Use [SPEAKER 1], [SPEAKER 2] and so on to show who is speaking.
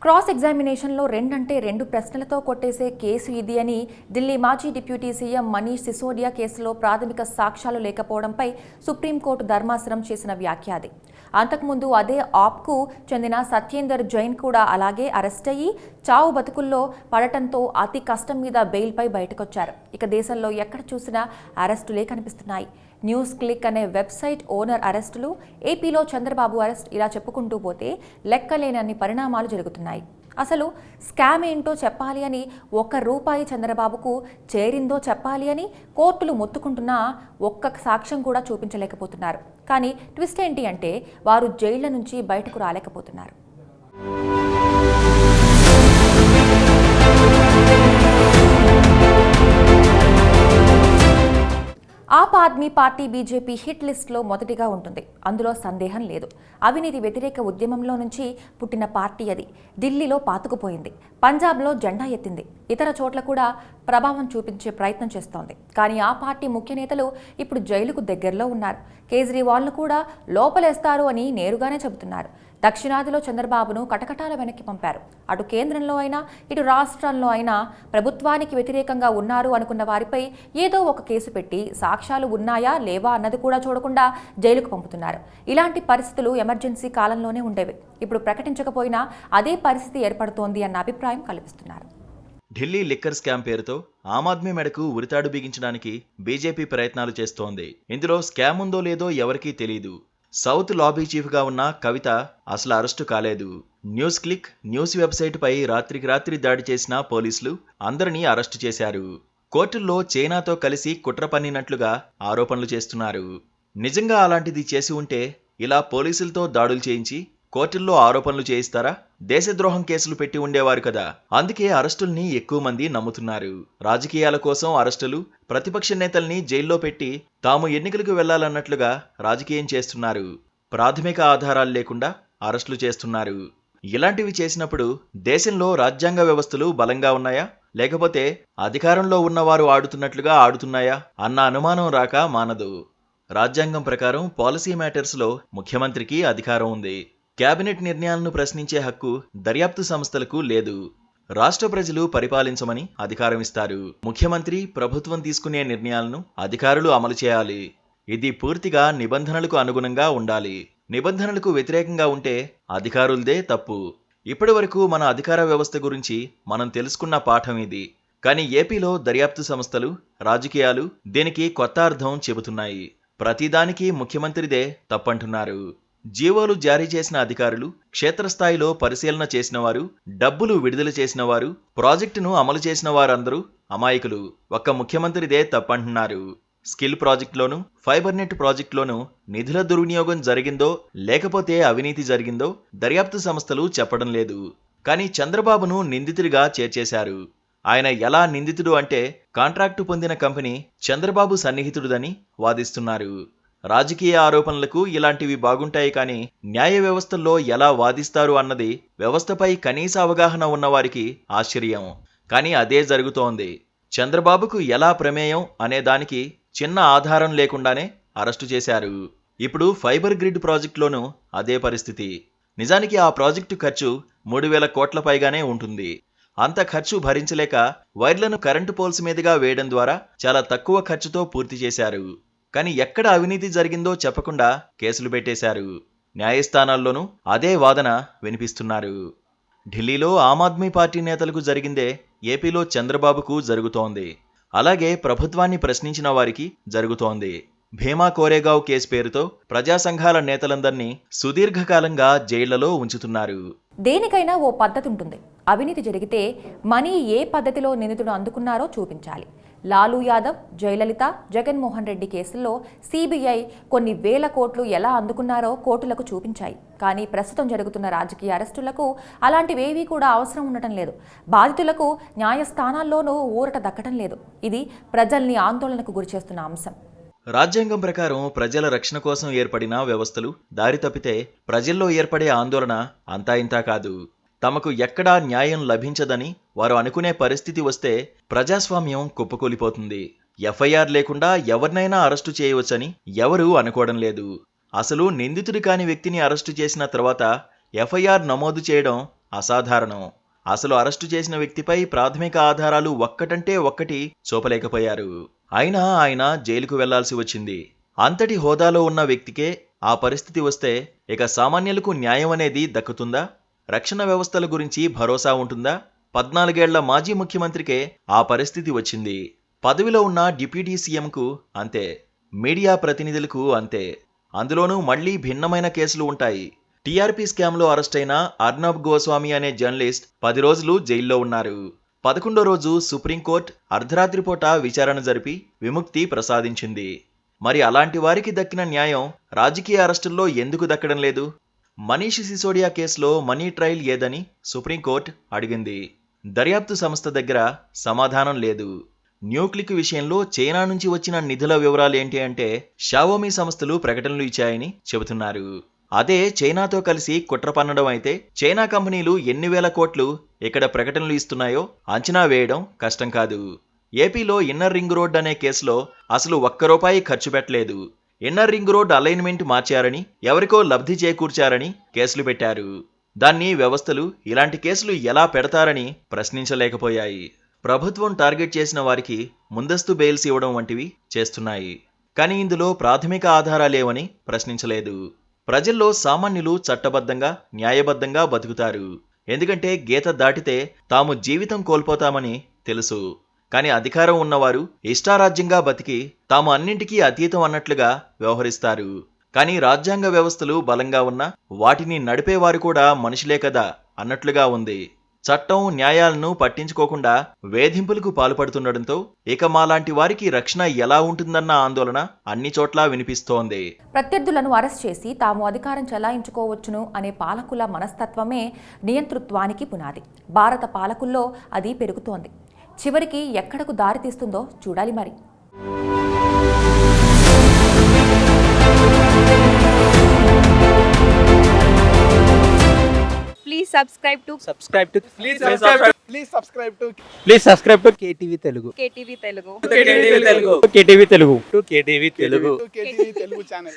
[SPEAKER 1] Cross ఎగ్జామినేషన్లో రెండంటే రెండు ప్రశ్నలతో కొట్టేసే కేసు ఇది అని ఢిల్లీ మాజీ డిప్యూటీ సీఎం మనీష్ సిసోడియా కేసులో ప్రాథమిక సాక్ష్యాలు లేకపోవడంపై సుప్రీంకోర్టు ధర్మాసనం చేసిన వ్యాఖ్య అది. అంతకుముందు అదే ఆప్కు చెందిన సత్యేందర్ జైన్ కూడా అలాగే అరెస్ట్ అయ్యి చావు బతుకుల్లో పడటంతో అతి కష్టం మీద బెయిల్పై బయటకొచ్చారు. ఇక దేశంలో ఎక్కడ చూసినా అరెస్టులే కనిపిస్తున్నాయి. న్యూస్ క్లిక్ అనే వెబ్సైట్ ఓనర్ అరెస్టులు, ఏపీలో చంద్రబాబు అరెస్ట్, ఇలా చెప్పుకుంటూ పోతే లెక్కలేనన్ని పరిణామాలు జరుగుతున్నాయి. అసలు స్కామ్ ఏంటో చెప్పాలి అని ₹1 చంద్రబాబుకు చేరిందో చెప్పాలి అని కోర్టులు మొత్తుకుంటున్నా ఒక్క సాక్ష్యం కూడా చూపించలేకపోతున్నారు. కానీ ట్విస్ట్ ఏంటి అంటే వారు జైళ్ల నుంచి బయటకు రాలేకపోతున్నారు. ఆప్ ఆద్మీ పార్టీ బీజేపీ హిట్ లిస్ట్లో మొదటిగా ఉంటుంది. అందులో సందేహం లేదు. అవినీతి వ్యతిరేక ఉద్యమంలో నుంచి పుట్టిన పార్టీ అది. ఢిల్లీలో పాతుకుపోయింది, పంజాబ్లో జెండా ఎత్తింది, ఇతర చోట్ల కూడా ప్రభావం చూపించే ప్రయత్నం చేస్తోంది. కానీ ఆ పార్టీ ముఖ్య నేతలు ఇప్పుడు జైలుకు దగ్గరలో ఉన్నారు. కేజ్రీవాల్ను కూడా లోపలేస్తారు అని నేరుగానే చెబుతున్నారు. దక్షిణాదిలో చంద్రబాబును కటకటాల వెనక్కి పంపారు. అటు కేంద్రంలో అయినా ఇటు రాష్ట్రంలో అయినా ప్రభుత్వానికి వ్యతిరేకంగా ఉన్నారు అనుకున్న వారిపై ఏదో ఒక కేసు పెట్టి సాక్ష్యాలు ఉన్నాయా లేవా అన్నది కూడా చూడకుండా జైలుకు పంపుతున్నారు. ఇలాంటి పరిస్థితులు ఎమర్జెన్సీ కాలంలోనే ఉండేవి. ఇప్పుడు ప్రకటించకపోయినా అదే పరిస్థితి ఏర్పడుతోంది అన్న అభిప్రాయం కల్పిస్తున్నారు.
[SPEAKER 2] ఢిల్లీ లిక్కర్ స్కామ్ పేరుతో ఆమ్ ఆద్మీ మెడకు ఉరితాడు బిగించడానికి బీజేపీ ప్రయత్నాలు చేస్తోంది. ఇందులో స్కామ్ ఉందో లేదో ఎవరికీ తెలీదు. సౌత్ లాబీ చీఫ్గా ఉన్న కవిత అసలు అరెస్టు కాలేదు. న్యూస్ క్లిక్ న్యూస్ వెబ్సైట్పై రాత్రికి రాత్రి దాడి చేసిన పోలీసులు అందరినీ అరెస్టు చేశారు. కోర్టుల్లో చైనాతో కలిసి కుట్ర పన్నినట్లుగా ఆరోపణలు చేస్తున్నారు. నిజంగా అలాంటిది చేసి ఉంటే ఇలా పోలీసులతో దాడులు చేయించి కోర్టుల్లో ఆరోపణలు చేయిస్తారా? దేశద్రోహం కేసులు పెట్టి ఉండేవారు కదా. అందుకే అరెస్టుల్ని ఎక్కువ మంది నమ్ముతున్నారు. రాజకీయాల కోసం అరెస్టులు, ప్రతిపక్ష నేతల్ని జైల్లో పెట్టి తాము ఎన్నికలకు వెళ్లాలన్నట్లుగా రాజకీయం చేస్తున్నారు. ప్రాథమిక ఆధారాలు లేకుండా అరెస్టులు చేస్తున్నారు. ఇలాంటివి చేసినప్పుడు దేశంలో రాజ్యాంగ వ్యవస్థలు బలంగా ఉన్నాయా, లేకపోతే అధికారంలో ఉన్నవారు ఆడుతున్నట్లుగా ఆడుతున్నాయా అన్న అనుమానం రాక మానదు. రాజ్యాంగం ప్రకారం పాలసీ మ్యాటర్స్లో ముఖ్యమంత్రికి అధికారం ఉంది. కేబినెట్ నిర్ణయాలను ప్రశ్నించే హక్కు దర్యాప్తు సంస్థలకు లేదు. రాష్ట్ర ప్రజలు పరిపాలించమని అధికారం ఇస్తారు. ముఖ్యమంత్రి, ప్రభుత్వం తీసుకునే నిర్ణయాలను అధికారులు అమలు చేయాలి. ఇది పూర్తిగా నిబంధనలకు అనుగుణంగా ఉండాలి. నిబంధనలకు వ్యతిరేకంగా ఉంటే అధికారులదే తప్పు. ఇప్పటి వరకు మన అధికార వ్యవస్థ గురించి మనం తెలుసుకున్న పాఠం ఇది. కానీ ఏపీలో దర్యాప్తు సంస్థలు, రాజకీయాలు దీనికి కొత్త అర్థం చెబుతున్నాయి. ప్రతిదానికి ముఖ్యమంత్రిదే తప్పంటున్నారు. జీవోలు జారీ చేసిన అధికారులు, క్షేత్రస్థాయిలో పరిశీలన చేసిన వారు, డబ్బులు విడుదల చేసిన వారు, ప్రాజెక్టును అమలు చేసిన వారందరూ అమాయకులు. ఒక్క ముఖ్యమంత్రిదే తప్పంటున్నారు. స్కిల్ ప్రాజెక్టులోనూ, ఫైబర్ నెట్ ప్రాజెక్టులోనూ నిధుల దుర్వినియోగం జరిగిందో లేకపోతే అవినీతి జరిగిందో దర్యాప్తు సంస్థలు చెప్పడం లేదు. కానీ చంద్రబాబును నిందితుడిగా చేర్చేశారు. ఆయన ఎలా నిందితుడు అంటే కాంట్రాక్టు పొందిన కంపెనీ చంద్రబాబు సన్నిహితుడిదని వాదిస్తున్నారు. రాజకీయ ఆరోపణలకు ఇలాంటివి బాగుంటాయి, కానీ న్యాయ వ్యవస్థల్లో ఎలా వాదిస్తారు అన్నది వ్యవస్థపై కనీస అవగాహన ఉన్నవారికి ఆశ్చర్యం. కానీ అదే జరుగుతోంది. చంద్రబాబుకు ఎలా ప్రమేయం అనే దానికి చిన్న ఆధారం లేకుండానే అరెస్టు చేశారు. ఇప్పుడు ఫైబర్ గ్రిడ్ ప్రాజెక్టులోనూ అదే పరిస్థితి. నిజానికి ఆ ప్రాజెక్టు ఖర్చు 3,000 కోట్ల పైగానే ఉంటుంది. అంత ఖర్చు భరించలేక వైర్లను కరెంటు పోల్స్ మీదుగా వేయడం ద్వారా చాలా తక్కువ ఖర్చుతో పూర్తి చేశారు. కానీ ఎక్కడ అవినీతి జరిగిందో చెప్పకుండా కేసులు పెట్టేశారు. న్యాయస్థానాల్లోనూ అదే వాదన వినిపిస్తున్నారు. ఢిల్లీలో ఆమ్ ఆద్మీ పార్టీ నేతలకు జరిగిందే ఏపీలో చంద్రబాబుకు జరుగుతోంది. అలాగే ప్రభుత్వాన్ని ప్రశ్నించిన వారికి జరుగుతోంది. భీమా కోరేగావ్ కేసు పేరుతో ప్రజా సంఘాల నేతలందరినీ సుదీర్ఘకాలంగా జైళ్లలో ఉంచుతున్నారు.
[SPEAKER 1] దేనికైనా ఓ పద్ధతి ఉంటుంది. అవినీతి జరిగితే మనీ ఏ పద్ధతిలో నిందితుడు అందుకున్నారో చూపించాలి. లాలూ యాదవ్, జయలలిత, జగన్మోహన్ రెడ్డి కేసుల్లో సిబిఐ కొన్ని వేల కోట్లు ఎలా అందుకున్నారో కోర్టులకు చూపించాయి. కానీ ప్రస్తుతం జరుగుతున్న రాజకీయ అరెస్టులకు అలాంటివేవీ కూడా అవసరం ఉండటం లేదు. బాధితులకు న్యాయస్థానాల్లోనూ ఊరట దక్కడం లేదు. ఇది ప్రజల్ని ఆందోళనకు గురిచేస్తున్న అంశం.
[SPEAKER 2] రాజ్యాంగం ప్రకారం ప్రజల రక్షణ కోసం ఏర్పడిన వ్యవస్థలు దారి తప్పితే ప్రజల్లో ఏర్పడే ఆందోళన అంతా ఇంతా కాదు. తమకు ఎక్కడా న్యాయం లభించదని వారు అనుకునే పరిస్థితి వస్తే ప్రజాస్వామ్యం కుప్పకూలిపోతుంది. ఎఫ్ఐఆర్ లేకుండా ఎవరినైనా అరెస్టు చేయవచ్చని ఎవరూ అనుకోవడం లేదు. అసలు నిందితుడి కాని వ్యక్తిని అరెస్టు చేసిన తర్వాత ఎఫ్ఐఆర్ నమోదు చేయడం అసాధారణం. అసలు అరెస్టు చేసిన వ్యక్తిపై ప్రాథమిక ఆధారాలు ఒక్కటంటే ఒక్కటి చూపలేకపోయారు. అయినా ఆయన జైలుకు వెళ్లాల్సి వచ్చింది. అంతటి హోదాలో ఉన్న వ్యక్తికే ఆ పరిస్థితి వస్తే ఇక సామాన్యులకు న్యాయం అనేది దక్కుతుందా? రక్షణ వ్యవస్థల గురించి భరోసా ఉంటుందా? 14 ఏళ్ల మాజీ ముఖ్యమంత్రికే ఆ పరిస్థితి వచ్చింది. పదవిలో ఉన్న డిప్యూటీ సీఎంకు అంతే, మీడియా ప్రతినిధులకు అంతే. అందులోనూ మళ్లీ భిన్నమైన కేసులు ఉంటాయి. టీఆర్పీ స్కామ్లో అరెస్టైన అర్నబ్ గోస్వామి అనే జర్నలిస్ట్ 10 రోజులు జైల్లో ఉన్నారు. 11వ రోజు సుప్రీంకోర్టు అర్ధరాత్రి పూట విచారణ జరిపి విముక్తి ప్రసాదించింది. మరి అలాంటి వారికి దక్కిన న్యాయం రాజకీయ అరెస్టుల్లో ఎందుకు దక్కడం లేదు? మనీష్ సిసోడియా కేసులో మనీ ట్రయల్ ఏదని సుప్రీంకోర్టు అడిగింది. దర్యాప్తు సంస్థ దగ్గర సమాధానం లేదు. న్యూక్లిక్ విషయంలో చైనా నుంచి వచ్చిన నిధుల వివరాలు ఏంటి అంటే షావోమీ సంస్థలు ప్రకటనలు ఇచ్చాయని చెబుతున్నారు. అదే చైనాతో కలిసి కుట్ర పన్నడం అయితే చైనా కంపెనీలు ఎన్ని వేల కోట్లు ఇక్కడ ప్రకటనలు ఇస్తున్నాయో అంచనా వేయడం కష్టం కాదు. ఏపీలో ఇన్నర్ రింగ్ రోడ్ అనే కేసులో అసలు ₹1 ఖర్చు పెట్టలేదు. ఇన్నర్ రింగ్ రోడ్ అలైన్మెంట్ మార్చారని, ఎవరికో లబ్ధి చేకూర్చారని కేసులు పెట్టారు. దాన్ని వ్యవస్థలు ఇలాంటి కేసులు ఎలా పెడతారని ప్రశ్నించలేకపోయాయి. ప్రభుత్వం టార్గెట్ చేసిన వారికి ముందస్తు బెయిల్స్ ఇవ్వడం వంటివి చేస్తున్నాయి. కానీ ఇందులో ప్రాథమిక ఆధారాలేవని ప్రశ్నించలేదు. ప్రజల్లో సామాన్యులు చట్టబద్ధంగా, న్యాయబద్ధంగా బతుకుతారు. ఎందుకంటే గీత దాటితే తాము జీవితం కోల్పోతామని తెలుసు. కానీ అధికారం ఉన్నవారు ఇష్టారాజ్యంగా బతికి తాము అన్నింటికీ అతీతం అన్నట్లుగా వ్యవహరిస్తారు. కానీ రాజ్యాంగ వ్యవస్థలు బలంగా ఉన్నా వాటిని నడిపేవారు కూడా మనుషులే కదా అన్నట్లుగా ఉంది. చట్టం, న్యాయాలను పట్టించుకోకుండా వేధింపులకు పాల్పడుతుండటంతో ఇక మాలాంటి వారికి రక్షణ ఎలా ఉంటుందన్న ఆందోళన అన్ని చోట్లా వినిపిస్తోంది.
[SPEAKER 1] ప్రత్యర్థులను అరెస్ట్ చేసి తాము అధికారం చెలాయించుకోవచ్చును అనే పాలకుల మనస్తత్వమే నియంతృత్వానికి పునాది. భారత పాలకుల్లో అది పెరుగుతోంది. చివరికి ఎక్కడకు దారి తీస్తుందో చూడాలి మరి.
[SPEAKER 3] Please subscribe to
[SPEAKER 4] KTV Telugu.
[SPEAKER 3] KTV Telugu.
[SPEAKER 4] KTV Telugu channel.